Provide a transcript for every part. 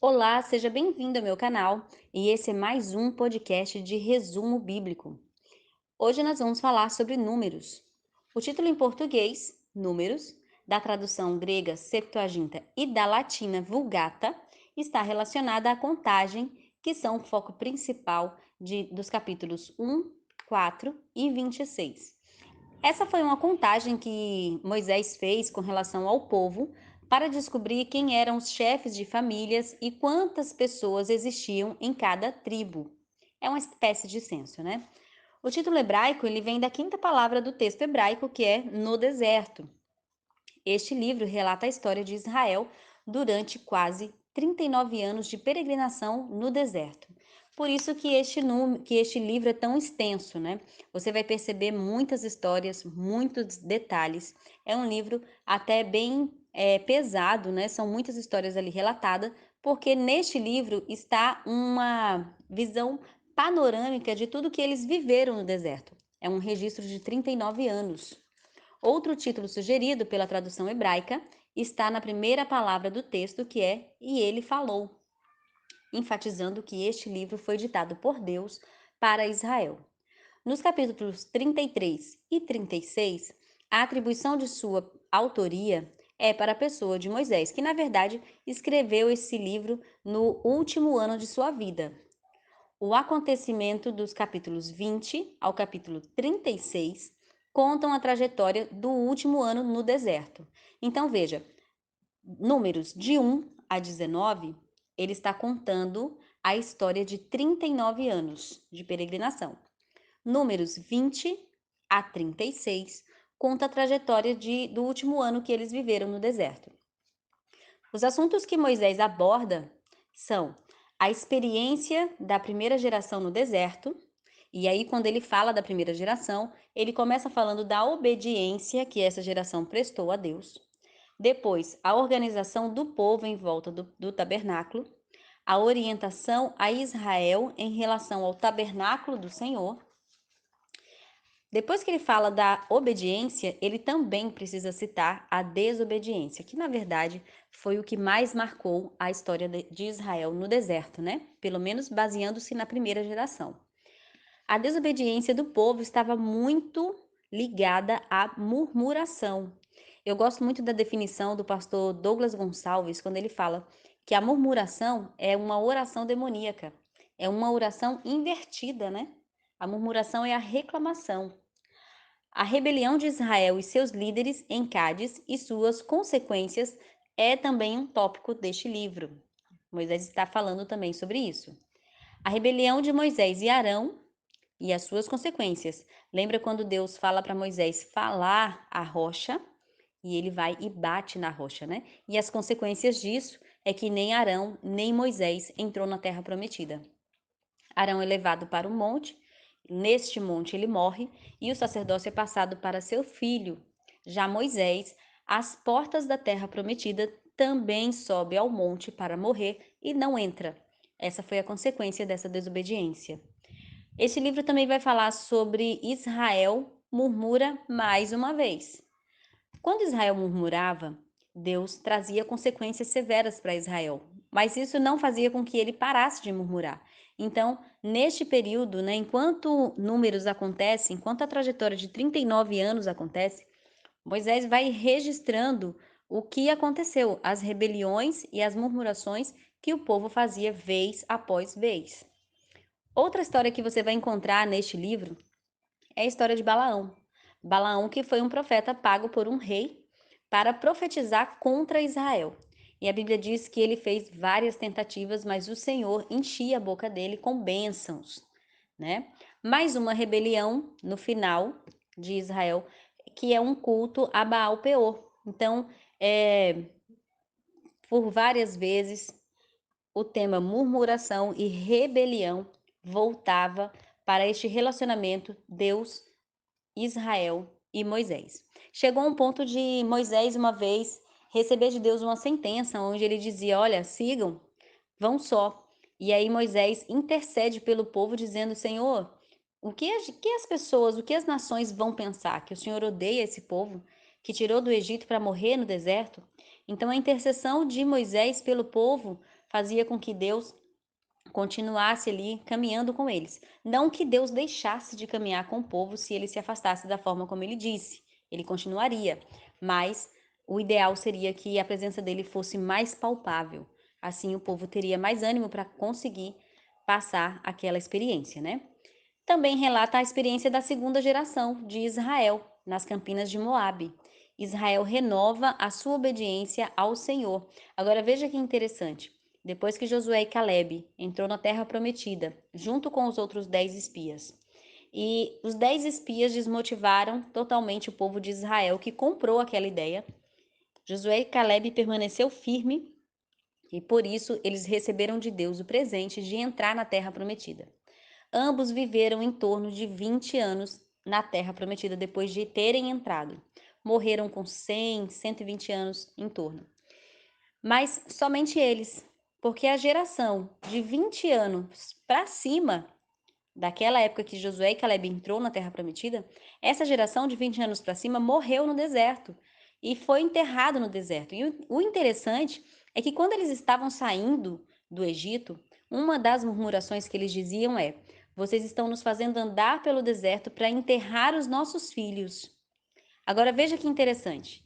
Olá, seja bem-vindo ao meu canal e esse é mais um podcast de resumo bíblico. Hoje nós vamos falar sobre números. O título em português, Números, da tradução grega Septuaginta e da latina Vulgata, está relacionada à contagem, que são o foco principal dos capítulos 1, 4 e 26. Essa foi uma contagem que Moisés fez com relação ao povo para descobrir quem eram os chefes de famílias e quantas pessoas existiam em cada tribo. É uma espécie de censo, né? O título hebraico ele vem da quinta palavra do texto hebraico, que é no deserto. Este livro relata a história de Israel durante quase 39 anos de peregrinação no deserto. Por isso que este livro é tão extenso, né? Você vai perceber muitas histórias, muitos detalhes. É um livro até bem pesado, né? São muitas histórias ali relatadas, porque neste livro está uma visão panorâmica de tudo que eles viveram no deserto. É um registro de 39 anos. Outro título sugerido pela tradução hebraica está na primeira palavra do texto, que é "E ele falou", enfatizando que este livro foi ditado por Deus para Israel. Nos capítulos 33 e 36, a atribuição de sua autoria é para a pessoa de Moisés, que na verdade escreveu esse livro no último ano de sua vida. O acontecimento dos capítulos 20 ao capítulo 36 contam a trajetória do último ano no deserto. Então, veja, números de 1 a 19, ele está contando a história de 39 anos de peregrinação. Números 20 a 36 conta a trajetória do último ano que eles viveram no deserto. Os assuntos que Moisés aborda são a experiência da primeira geração no deserto, e aí, quando ele fala da primeira geração, ele começa falando da obediência que essa geração prestou a Deus. Depois, a organização do povo em volta do tabernáculo, a orientação a Israel em relação ao tabernáculo do Senhor. Depois que ele fala da obediência, ele também precisa citar a desobediência, que na verdade foi o que mais marcou a história de Israel no deserto, né? Pelo menos baseando-se na primeira geração. A desobediência do povo estava muito ligada à murmuração. Eu gosto muito da definição do pastor Douglas Gonçalves, quando ele fala que a murmuração é uma oração demoníaca, é uma oração invertida, né? A murmuração é a reclamação. A rebelião de Israel e seus líderes em Cádiz e suas consequências é também um tópico deste livro. Moisés está falando também sobre isso. A rebelião de Moisés e Arão e as suas consequências. Lembra quando Deus fala para Moisés falar a rocha e ele vai e bate na rocha, né? E as consequências disso é que nem Arão nem Moisés entrou na terra prometida. Arão é levado para o monte, neste monte ele morre e o sacerdócio é passado para seu filho. Já Moisés, às portas da terra prometida, também sobe ao monte para morrer e não entra. Essa foi a consequência dessa desobediência. Este livro também vai falar sobre Israel murmura mais uma vez. Quando Israel murmurava, Deus trazia consequências severas para Israel, mas isso não fazia com que ele parasse de murmurar. Então, neste período, né, enquanto números acontecem, enquanto a trajetória de 39 anos acontece, Moisés vai registrando o que aconteceu, as rebeliões e as murmurações que o povo fazia vez após vez. Outra história que você vai encontrar neste livro é a história de Balaão. Balaão, que foi um profeta pago por um rei para profetizar contra Israel. E a Bíblia diz que ele fez várias tentativas, mas o Senhor enchia a boca dele com bênçãos, né? Mais uma rebelião no final de Israel, que é um culto a Baal Peor. Então, por várias vezes, o tema murmuração e rebelião voltava para este relacionamento Deus, Israel e Moisés. Chegou um ponto de Moisés, uma vez, receber de Deus uma sentença onde ele dizia: Olha, sigam, vão só. E aí Moisés intercede pelo povo, dizendo: Senhor, o que as pessoas, o que as nações vão pensar? Que o Senhor odeia esse povo que tirou do Egito para morrer no deserto? Então, a intercessão de Moisés pelo povo fazia com que Deus continuasse ali caminhando com eles. Não que Deus deixasse de caminhar com o povo se ele se afastasse da forma como ele disse. Ele continuaria, mas o ideal seria que a presença dele fosse mais palpável. Assim o povo teria mais ânimo para conseguir passar aquela experiência, né? Também relata a experiência da segunda geração de Israel nas campinas de Moabe. Israel renova a sua obediência ao Senhor. Agora veja que interessante. Depois que Josué e Caleb entrou na terra prometida, junto com os outros 10 espias, e os 10 espias desmotivaram totalmente o povo de Israel que comprou aquela ideia. Josué e Caleb permaneceu firme e por isso eles receberam de Deus o presente de entrar na terra prometida. Ambos viveram em torno de 20 anos na terra prometida depois de terem entrado. Morreram com 100, 120 anos em torno. Mas somente eles, porque a geração de 20 anos para cima, daquela época que Josué e Caleb entrou na terra prometida, essa geração de 20 anos para cima morreu no deserto e foi enterrado no deserto. E o interessante é que quando eles estavam saindo do Egito, uma das murmurações que eles diziam é: vocês estão nos fazendo andar pelo deserto para enterrar os nossos filhos. Agora veja que interessante.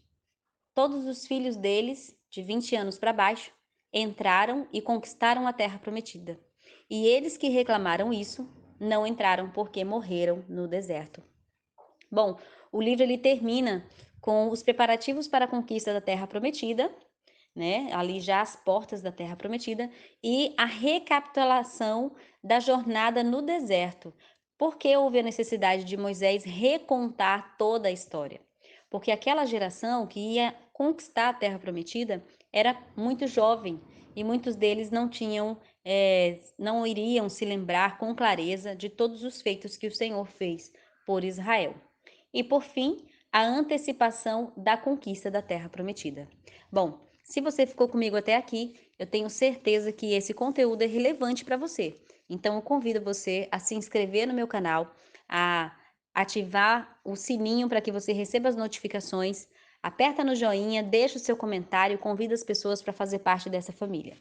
Todos os filhos deles, de 20 anos para baixo, entraram e conquistaram a terra prometida. E eles que reclamaram isso não entraram porque morreram no deserto. Bom, o livro ele termina com os preparativos para a conquista da terra prometida, né? Ali já as portas da terra prometida e a recapitulação da jornada no deserto. Por que houve a necessidade de Moisés recontar toda a história? Porque aquela geração que ia conquistar a terra prometida era muito jovem e muitos deles não tinham, não iriam se lembrar com clareza de todos os feitos que o Senhor fez por Israel. E por fim, a antecipação da conquista da terra prometida. Bom, se você ficou comigo até aqui, eu tenho certeza que esse conteúdo é relevante para você. Então, eu convido você a se inscrever no meu canal, a ativar o sininho para que você receba as notificações, aperta no joinha, deixa o seu comentário, convida as pessoas para fazer parte dessa família.